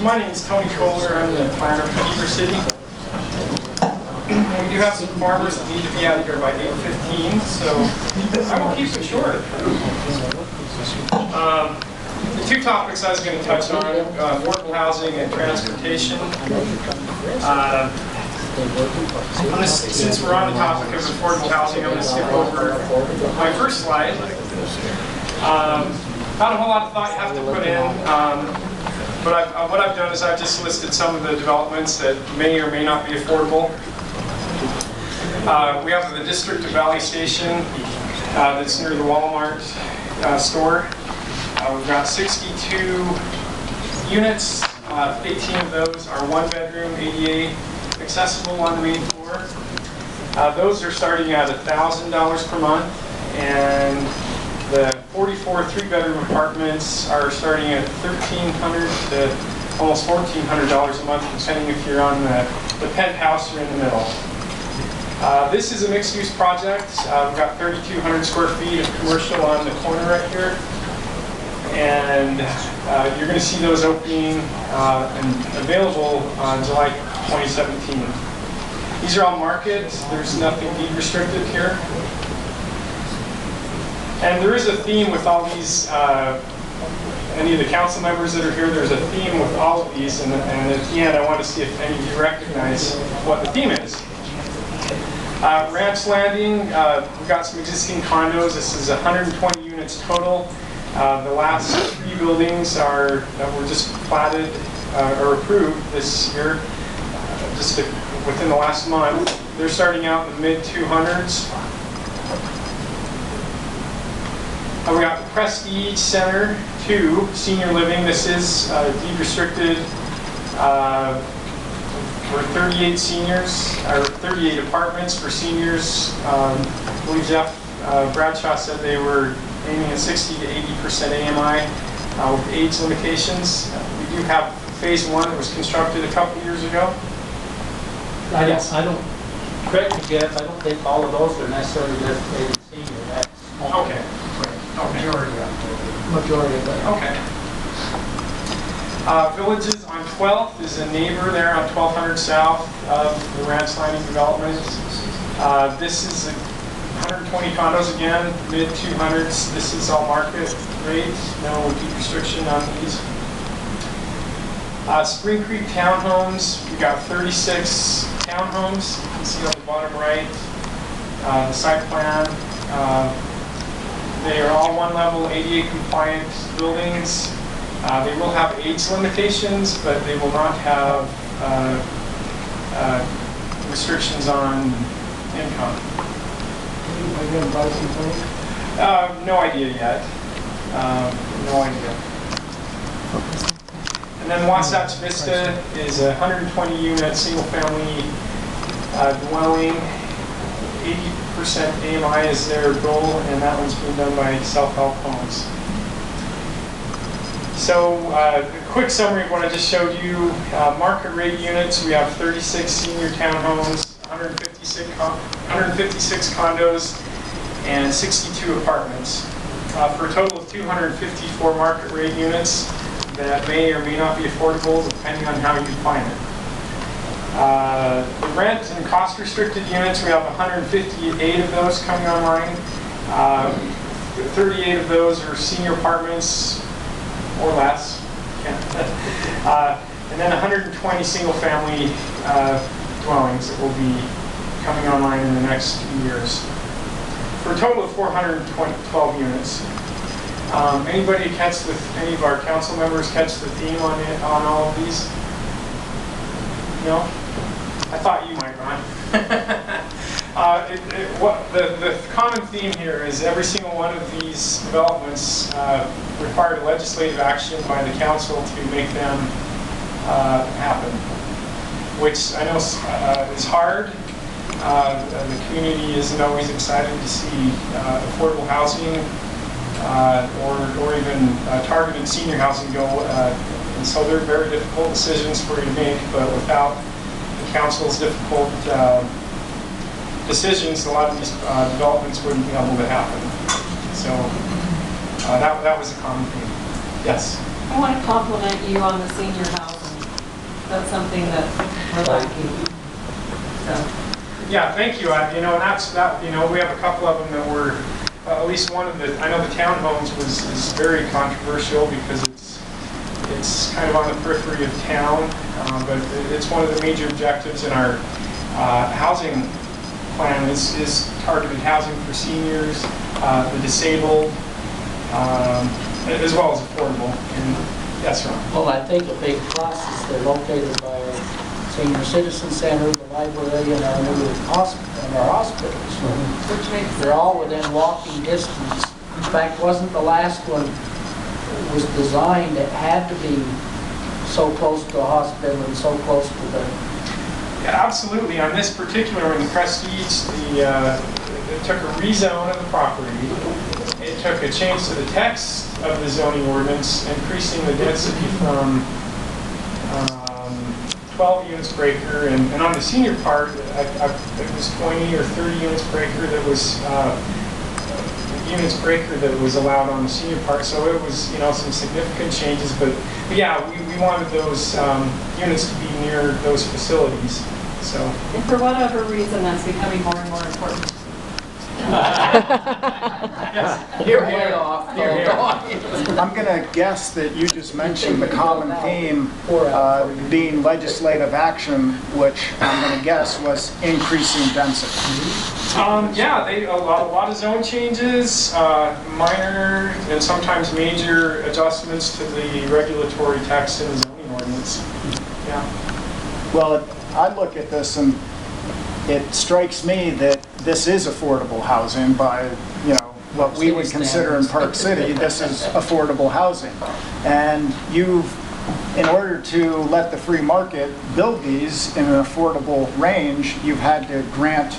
So my name is Tony Kohler. I'm the planner for Heber City. We do have some farmers that need to be out of here by 8:15, so I will keep it short. The two topics I was going to touch on, affordable housing and transportation. Since we're on the topic of affordable housing, I'm going to skip over my first slide. Not a whole lot of thought you have to put in, but what I've done is I've just listed some of the developments that may or may not be affordable. We have the District of Valley Station that's near the Walmart store. We've got 62 units. 18 of those are one-bedroom, ADA accessible on the main floor. Those are starting at $1,000 per month, and the 44 three-bedroom apartments are starting at $1,300 to almost $1,400 a month, depending if you're on the penthouse or in the middle. This is a mixed-use project. We've got 3,200 square feet of commercial on the corner right here. And you're going to see those opening and available on July 2017. These are all market. There's nothing deed restricted here. And there is a theme with all these, any of the council members that are here, there's a theme with all of these. And at the end, I want to see if any of you recognize what the theme is. Ranch Landing, we've got some existing condos. This is 120 units total. The last 3 buildings that were just platted or approved this year, just within the last month. They're starting out in the mid-200s. We got the Prestige Center 2, senior living. This is deed restricted for 38 seniors, or 38 apartments for seniors. I believe Jeff Bradshaw said they were aiming at 60 to 80% AMI with age limitations. We do have phase 1 that was constructed a couple years ago. I don't, correct me, Jeff, I don't think all of those are necessarily designated senior. That's okay. Okay. Majority of them. Okay. Villages on 12th is a neighbor there on 1200 south of the Ranch Landing development. This is 120 condos again, mid-200s. This is all market rate, no deed restriction on these. Spring Creek Townhomes, we got 36 townhomes. You can see on the bottom right the site plan. They are all one-level ADA compliant buildings. They will have age limitations, but they will not have restrictions on income. Are you going to buy something? No idea yet. No idea. And then Wasatch Vista is a 120-unit single-family dwelling. 80% AMI is their goal, and that one's being done by Self-Help Homes. So, a quick summary of what I just showed you. Market rate units, we have 36 senior townhomes, 156 condos, and 62 apartments, for a total of 254 market rate units that may or may not be affordable depending on how you define it. The rent and cost restricted units, we have 158 of those coming online. 38 of those are senior apartments or less. And then 120 single family dwellings that will be coming online in the next 2 years, for a total of 412 units. Anybody catch any of our council members catch the theme on all of these? No? I thought you might, Ron. The common theme here is every single one of these developments required legislative action by the council to make them happen, which I know is hard. The community isn't always excited to see affordable housing or even targeted senior housing go, and so they're very difficult decisions for you to make, but without the council's difficult decisions, a lot of these developments wouldn't be able to happen. So that was a common theme. Yes? I want to compliment you on the senior housing. that's something that we're lacking. So. Yeah, thank you. You know, and that's that. You know, we have a couple of them that were, at least one of the. I know the townhomes is very controversial because it's kind of on the periphery of town, but it's one of the major objectives in our housing plan is targeted housing for seniors, the disabled, as well as affordable. And yes, Ron. Well, I think a big plus is they're located by our senior citizen center, the library, and our new hospital, and our hospitals. Which makes sense. They're all within walking distance. In fact, wasn't the last one was designed, it had to be so close to a hospital and so close to the... Yeah, absolutely. On this particular, in the Prestige, it took a rezone of the property. It took a change to the text of the zoning ordinance, increasing the density from 12 units per acre, and on the senior part, it was 20 or 30 units per acre that was units per acre that was allowed on the senior part. So it was, you know, some significant changes, but yeah, we wanted those units to be near those facilities. So, and for whatever reason, that's becoming more and more important. yes, You're way off. I'm going to guess that you just mentioned the common theme being legislative action, which I'm going to guess was increasing density. yeah, a lot of zone changes, minor and sometimes major adjustments to the regulatory text in the zoning ordinance. Yeah. Well, I look at this and it strikes me that this is affordable housing by, you know, what we would consider in Park City. This is affordable housing. And in order to let the free market build these in an affordable range, you've had to grant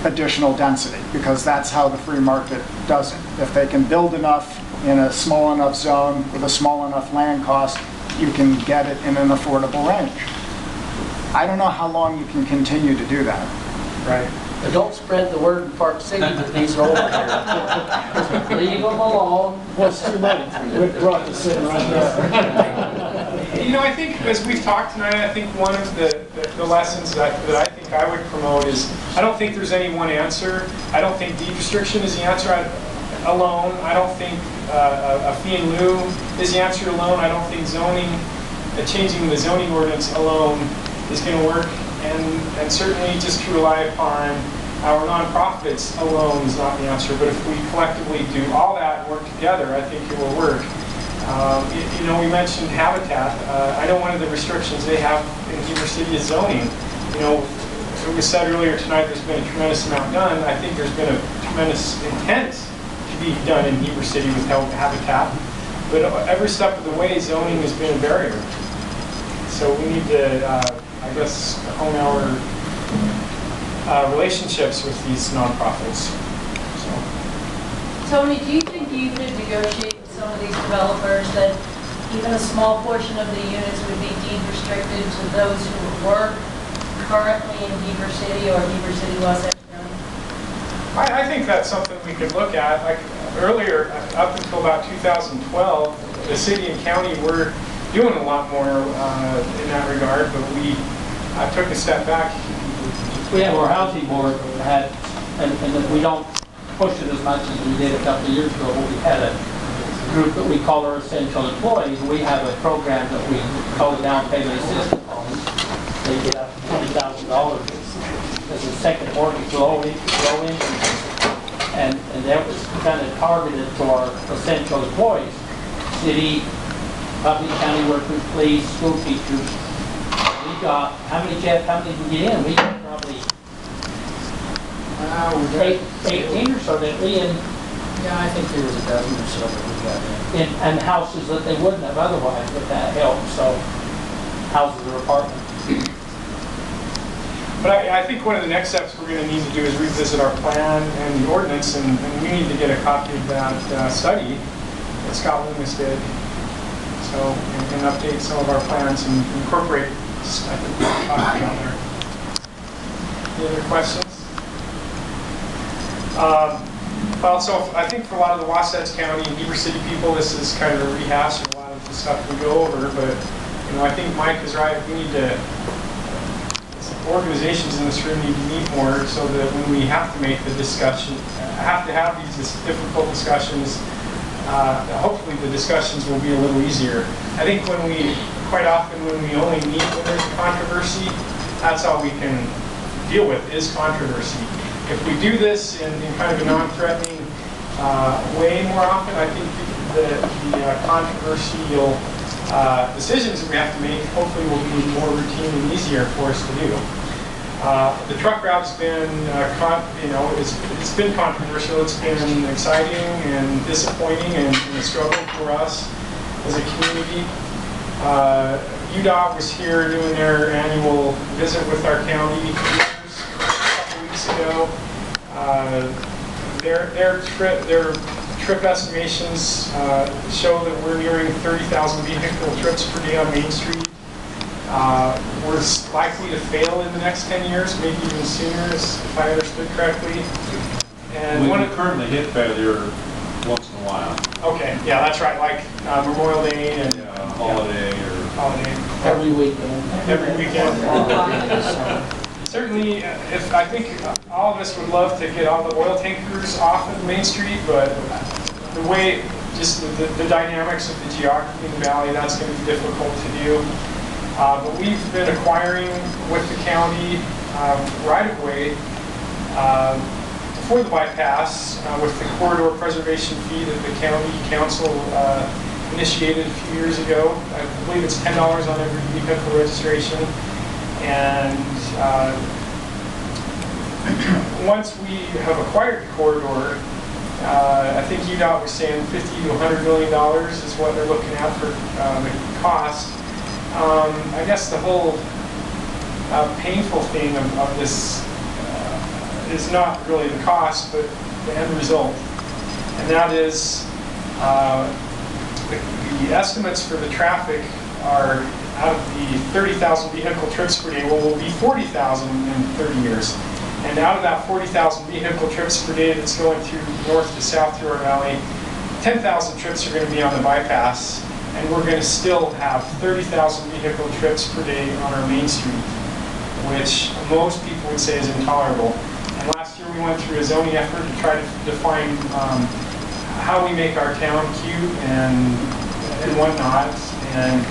additional density because that's how the free market does it. If they can build enough in a small enough zone with a small enough land cost, you can get it in an affordable range. I don't know how long you can continue to do that. Right. But don't spread the word in Park City that these are over here. Leave them alone. What's too late? Rick brought this in right there. You know, I think as we've talked tonight, I think one of the lessons that I think I would promote is I don't think there's any one answer. I don't think deed restriction is the answer alone. I don't think a fee in lieu is the answer alone. I don't think changing the zoning ordinance alone is going to work. And certainly just to rely upon our nonprofits alone is not the answer. But if we collectively do all that and work together, I think it will work. You know, we mentioned habitat. I know one of the restrictions they have in Heber City is zoning. You know, it was said earlier tonight there's been a tremendous amount done. I think there's been a tremendous intent to be done in Heber City with habitat. But every step of the way, zoning has been a barrier. So we need to, I guess, hone our relationships with these nonprofits. Tony, do you think you could negotiate with some of these developers that even a small portion of the units would be deed restricted to those who work currently in Heber City or Heber City, Wasatch County? I think that's something we could look at. Like earlier, up until about 2012, the city and county were doing a lot more in that regard, but we took a step back. We have our housing board had, and we don't push it as much as we did a couple of years ago, but we had a group that we call our essential employees. We have a program that we call the down payment assistance loan. They get up to $20,000 as a second mortgage, low income, and that was kind of targeted to our essential employees: city, public, county workers, police, school teachers. We got how many get in? We got probably 18 or so, didn't we? Yeah, I think there was a dozen or so that we got in. And houses that they wouldn't have otherwise with that help. So houses or apartments. But I think one of the next steps we're going to need to do is revisit our plan and the ordinance, and we need to get a copy of that study that Scott Loomis did. So, and update some of our plans and incorporate, I think we can talk about there. Any other questions? Well, so I think for a lot of the Wasatch County and Heber City people, this is kind of a rehash of a lot of the stuff we go over, but I think Mike is right. We need to, organizations in this room need to meet more so that when we have to make the discussion, have to have these difficult discussions, hopefully the discussions will be a little easier. I think quite often when we only meet when there's controversy, that's all we can deal with is controversy. If we do this in kind of a non-threatening way more often, I think the controversial decisions that we have to make hopefully will be more routine and easier for us to do. The truck route's been, it's been controversial. It's been exciting and disappointing and a struggle for us as a community. UDOT was here doing their annual visit with our county leaders a couple weeks ago. Their trip estimations show that we're nearing 30,000 vehicle trips per day on Main Street. We're likely to fail in the next 10 years, maybe even sooner, if I understood correctly. And we currently hit failure once in a while. Okay, yeah, that's right, like Memorial Day and holiday or holiday. Every weekend. Every weekend. Certainly, I think all of us would love to get all the oil tankers off of Main Street, but the way, just the dynamics of the geography in the valley, that's going to be difficult to do. But we've been acquiring with the county right-of-way for the bypass with the corridor preservation fee that the county council initiated a few years ago. I believe it's $10 on every vehicle registration. And once we have acquired the corridor, I think UDOT was saying $50 to $100 million is what they're looking at for the cost. I guess the whole painful thing of this is not really the cost, but the end result. And that is the estimates for the traffic are out of the 30,000 vehicle trips per day, will be 40,000 in 30 years. And out of that 40,000 vehicle trips per day that's going through north to south through our valley, 10,000 trips are going to be on the bypass, and we're going to still have 30,000 vehicle trips per day on our Main Street, which most people would say is intolerable. And last year we went through a zoning effort to try to define how we make our town cute and whatnot. And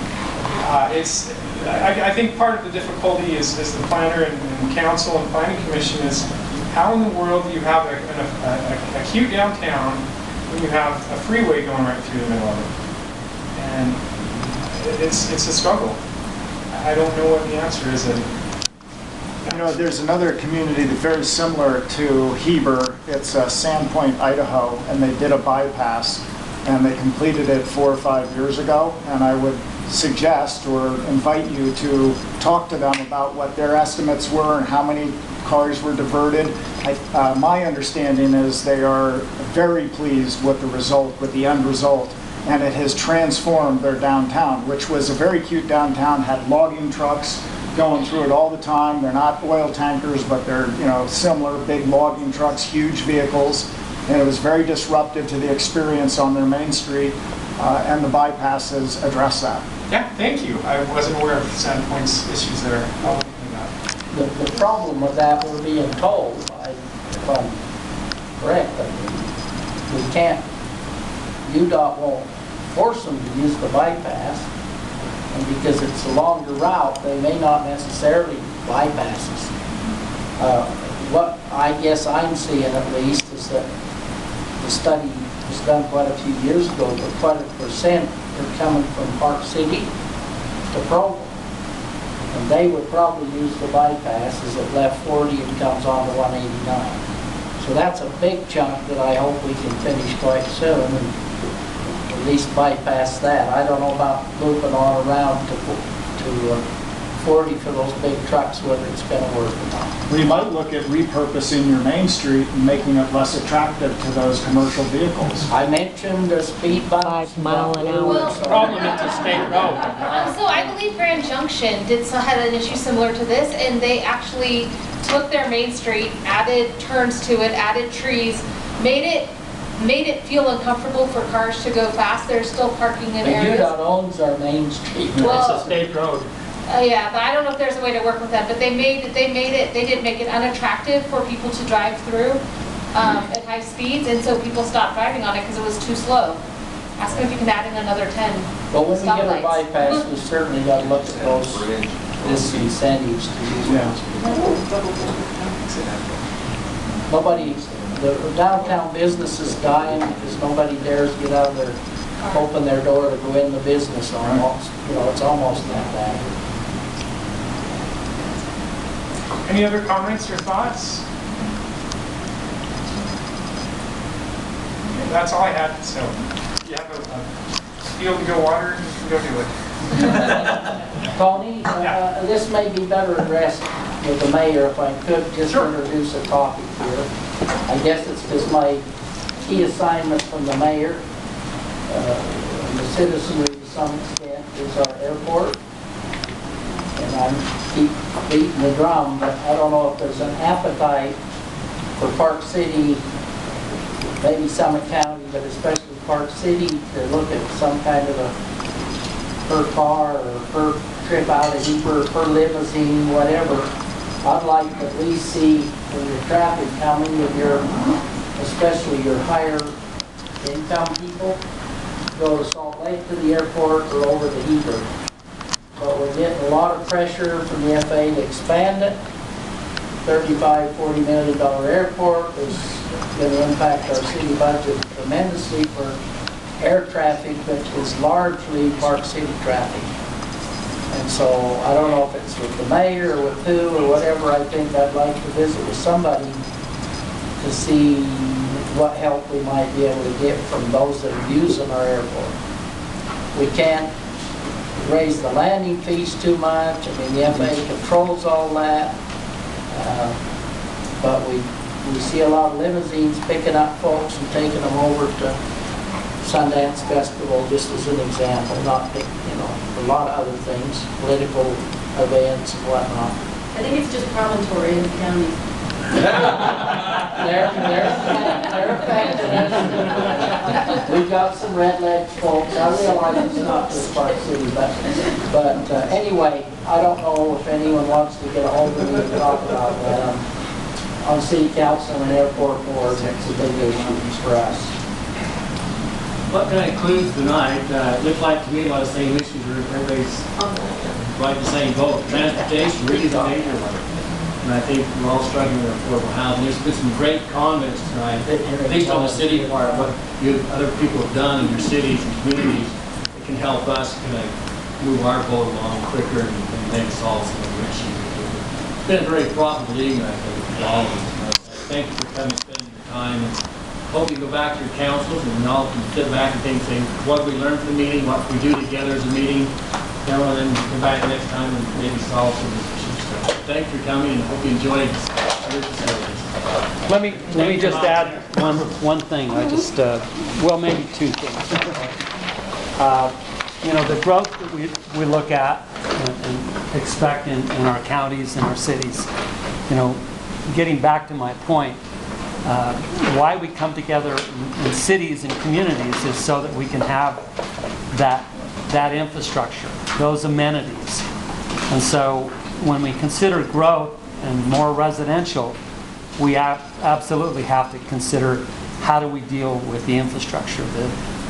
I think part of the difficulty is the planner and council and planning commission is how in the world do you have a cute downtown when you have a freeway going right through the middle of it? And it's a struggle. I don't know what the answer is. You know, there's another community that's very similar to Heber. It's Sandpoint, Idaho, and they did a bypass, and they completed it 4 or 5 years ago. And I would suggest or invite you to talk to them about what their estimates were and how many cars were diverted. My understanding is they are very pleased with the result, with the end result, and it has transformed their downtown, which was a very cute downtown, had logging trucks going through it all the time. They're not oil tankers, but they're, you know, similar big logging trucks, huge vehicles, and it was very disruptive to the experience on their Main Street, and the bypasses address that. Yeah, thank you. I wasn't aware of Sandpoint's issues there. I'll look into that. The problem with that, we're being told, if I'm correct, I mean, we can't, UDOT won't force them to use the bypass, and because it's a longer route, they may not necessarily bypass us. What I guess I'm seeing at least is that the study was done quite a few years ago, but quite a percent are coming from Park City to Provo. And they would probably use the bypass as it left 40 and comes on to 189. So that's a big chunk that I hope we can finish quite soon and at least bypass that. I don't know about looping on around to 40 for those big trucks, whether it's going to work or not. We might look at repurposing your Main Street and making it less attractive to those commercial vehicles. I mentioned the speed bumps. 5 mile an hour. Well, Problem, it's a state road. So I believe Grand Junction had an issue similar to this, and they actually took their Main Street, added turns to it, added trees, made it made it feel uncomfortable for cars to go fast. There's still parking in But areas. UDOT owns our main street. Well- It's a state road. Yeah, but I don't know if there's a way to work with that, but they did make it unattractive for people to drive through at high speeds, and so people stopped driving on it because it was too slow. Ask them if you can add in another 10 But when we get a stoplights. bypass, we certainly got to look at those, this incentives to use. Nobody, the downtown business is dying because nobody dares get out of their, open their door to go in the business almost. You know, it's almost that bad. Any other comments or thoughts? Okay, that's all I had, so if you have a field to go water, you can go do it. Tony, this may be better addressed with the mayor if I could just Sure. introduce a topic here. I guess it's because my key assignment from the mayor, the citizenry to some extent, is our airport. And I keep beating the drum, but I don't know if there's an appetite for Park City, maybe Summit County, but especially Park City, to look at some kind of a per car or per trip out of Heber, per limousine, whatever. I'd like to at least see when your traffic coming with your, especially your higher income people, go to Salt Lake to the airport or over to Heber. But we're getting a lot of pressure from the FAA to expand it. $35–40 million airport is going to impact our city budget tremendously for air traffic, which is largely Park City traffic. And so I don't know if it's with the mayor or with who or whatever. I think I'd like to visit with somebody to see what help we might be able to get from those that are using our airport. We can't raise the landing fees too much. I mean, the FAA controls all that. But we see a lot of limousines picking up folks and taking them over to Sundance Festival, just as an example, not, you know, a lot of other things, political events and whatnot. I think it's just promontory in the county. They're affected. We've got some red ledge folks. I realize it's not just Park City, but anyway, I don't know if anyone wants to get a hold of me and talk about that. On city council and airport board, it's a big issue for us. What can I include tonight? It looks like to me a lot of the same issues are everybody's like the same boat. Transportation really is a major one. And I think we're all struggling with affordable housing. There's been some great comments tonight, at least on the city part, what other people have done in your cities and communities that can help us kind of move our boat along quicker and maybe solve some of the issues. It's been a very profitable evening, I think, for all of us. Thank you for coming, spending your time. Hope you go back to your councils and y'all can sit back and think, what we learned from the meeting, what we do together as a meeting, and then come back next time and maybe solve some of these issues. So thanks for coming and hope you enjoyed your facilities. Let me just add one thing. I just well, maybe two things. You know, the growth that we look at and expect in our counties and our cities. You know, getting back to my point. Why we come together in cities and communities is so that we can have that infrastructure, those amenities. And so when we consider growth and more residential, we absolutely have to consider how do we deal with the infrastructure,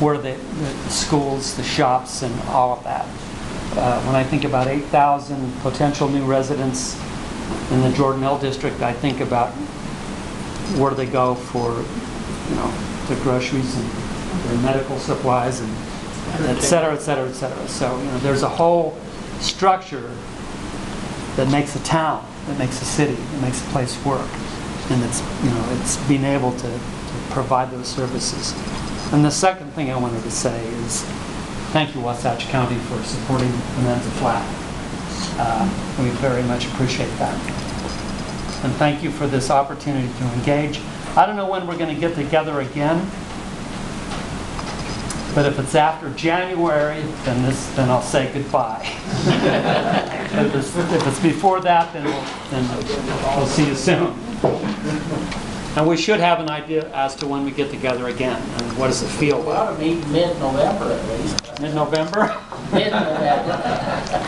where the schools, the shops, and all of that. When I think about 8,000 potential new residents in the Jordan-L district, I think about where do they go for, you know, the groceries and their medical supplies and et cetera, et cetera, et cetera. So, you know, there's a whole structure that makes a town, that makes a city, that makes a place work. And it's, you know, it's being able to provide those services. And the second thing I wanted to say is thank you, Wasatch County, for supporting Bonanza Flat. We very much appreciate that. And thank you for this opportunity to engage. I don't know when we're going to get together again, but if it's after January, then I'll say goodbye. If it's before that, then we'll see you soon. And we should have an idea as to when we get together again, and what does it feel We like? ought to meet mid-November at least. Mid-November? Mid-November.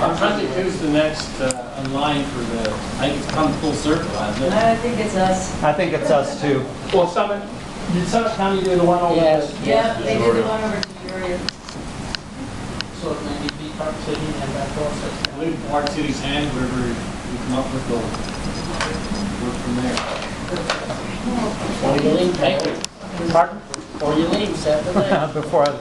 I'm trying to who's the next in line for the, I think it's come full circle, hasn't it? I think it's us. I think it's us too. Well, did Summit County do the one over? Yes. the- Yeah, they did the one over to Peoria. So it may be Park City and that process. Leave Park City's hand, whatever we come up with, we'll work from there. Or you leave, Pardon? or you leave, set the date. Before I